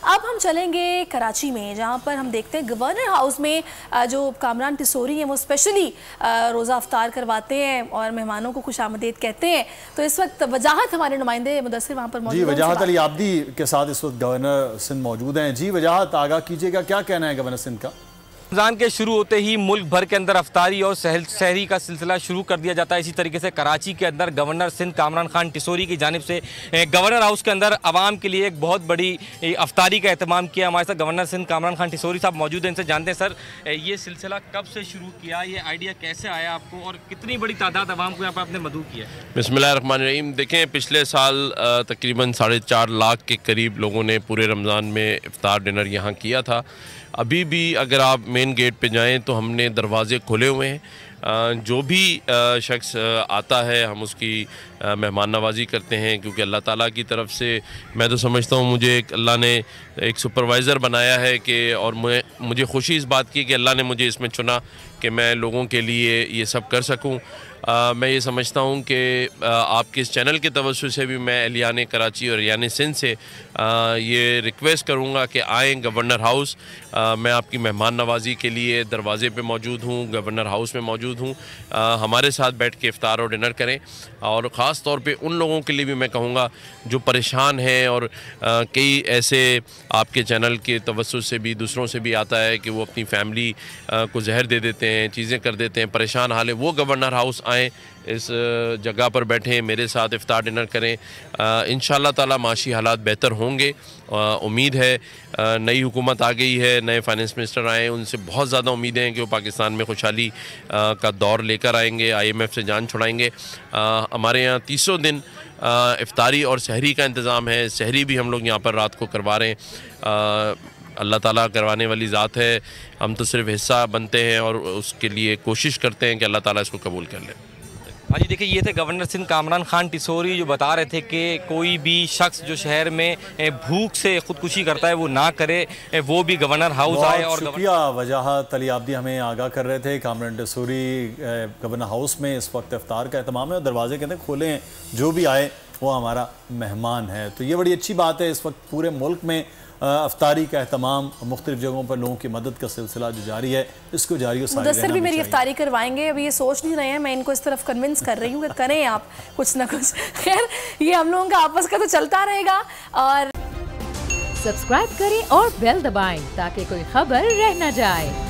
अब हम चलेंगे कराची में, जहां पर हम देखते हैं गवर्नर हाउस में जो कामरान टिसोरी हैं वो स्पेशली रोज़ा अफ्तार करवाते हैं और मेहमानों को खुशामदीद कहते हैं। तो इस वक्त वजाहत हमारे नुमाइंदे मुदस्सिर वहाँ पर मौजूद हैं। जी, वजाहत अली आब्दी के साथ इस वक्त गवर्नर सिंध मौजूद हैं। जी वजाहत, आगाह कीजिएगा, क्या कहना है गवर्नर सिंध का? रमज़ान के शुरू होते ही मुल्क भर के अंदर अफ्तारी और सहरी का सिलसिला शुरू कर दिया जाता है। इसी तरीके से कराची के अंदर गवर्नर सिंध कामरान खान टिसोरी की जानिब से गवर्नर हाउस के अंदर आवाम के लिए एक बहुत बड़ी अफ्तारी का एहतमाम किया। हमारे साथ गवर्नर सिंध कामरान खान टिसोरी साहब मौजूद हैं, इनसे जानते हैं सर ये सिलसिला कब से शुरू किया, ये आइडिया कैसे आया आपको और कितनी बड़ी तादाद आवाम को यहाँ पर आपने मदऊ किया? बिस्मिल्लाहिर्रहमानिर्रहीम। देखें, पिछले साल तकरीबन 4.5 लाख के करीब लोगों ने पूरे रमज़ान में इफ्तार डिनर यहाँ किया था। अभी भी अगर आप मेन गेट पे जाएं तो हमने दरवाज़े खोले हुए हैं। जो भी शख्स आता है हम उसकी मेहमान नवाजी करते हैं, क्योंकि अल्लाह ताला की तरफ से मैं तो समझता हूँ मुझे अल्लाह ने एक सुपरवाइज़र बनाया है कि और मुझे खुशी इस बात की कि अल्लाह ने मुझे इसमें चुना कि मैं लोगों के लिए ये सब कर सकूँ। मैं ये समझता हूँ कि आपके इस चैनल के तवज्जुह से भी मैं एहलियान कराची और एहलियान सिंध से ये रिक्वेस्ट करूँगा कि आएँ गवर्नर हाउस। मैं आपकी मेहमान नवाजी के लिए दरवाज़े पे मौजूद हूँ, गवर्नर हाउस में मौजूद हूँ। हमारे साथ बैठ के इफ्तार और डिनर करें। और ख़ास तौर पे उन लोगों के लिए भी मैं कहूँगा जो परेशान हैं और कई ऐसे आपके चैनल के तवज्जुह से भी दूसरों से भी आता है कि वो अपनी फैमिली को जहर दे देते हैं, चीज़ें कर देते हैं, परेशान हाल है, वो गवर्नर हाउस आएँ, इस जगह पर बैठें, मेरे साथ इफ्तार डिनर करें। इंशाअल्लाह ताला माशी हालात बेहतर होंगे। उम्मीद है, नई हुकूमत आ गई है, नए फाइनेंस मिनिस्टर आए, उनसे बहुत ज़्यादा उम्मीदें हैं कि वो पाकिस्तान में खुशहाली का दौर लेकर आएंगे, IMF से जान छुड़ाएंगे। हमारे यहाँ 300 दिन इफ्तारी और सहरी का इंतज़ाम है। सहरी भी हम लोग यहाँ पर रात को करवा रहे हैं। अल्लाह ताला करवाने वाली ज़ात है, हम तो सिर्फ हिस्सा बनते हैं और उसके लिए कोशिश करते हैं कि अल्लाह ताला इसको कबूल कर ले। हाँ जी, देखिए ये थे गवर्नर सिंध कामरान खान टिसोरी जो बता रहे थे कि कोई भी शख्स जो शहर में भूख से ख़ुदकुशी करता है वो ना करे, वो भी गवर्नर हाउस आए। और शुक्रिया वजाहत अली आब्दी हमें आगाह कर रहे थे। कामरान टिसोरी गवर्नर हाउस में इस वक्त इफ्तार का एहतमाम है और दरवाजे कहते हैं खोले हैं, जो भी आए वो हमारा मेहमान है। तो ये बड़ी अच्छी बात है। इस वक्त पूरे मुल्क में अफ्तारी का एहतमाम, मुख्तलिफ जगहों पर लोगों की मदद का सिलसिला जो जारी है, इसको जारी हो। मुदस्सिर भी मेरी अफ्तारी करवाएंगे, अभी ये सोच नहीं रहे हैं, मैं इनको इस तरफ कन्विंस कर रही हूँ कि करें आप कुछ ना कुछ। खैर, ये हम लोगों का आपस का तो चलता रहेगा। और सब्सक्राइब करें और बेल दबाएं ताकि कोई खबर रह न जाए।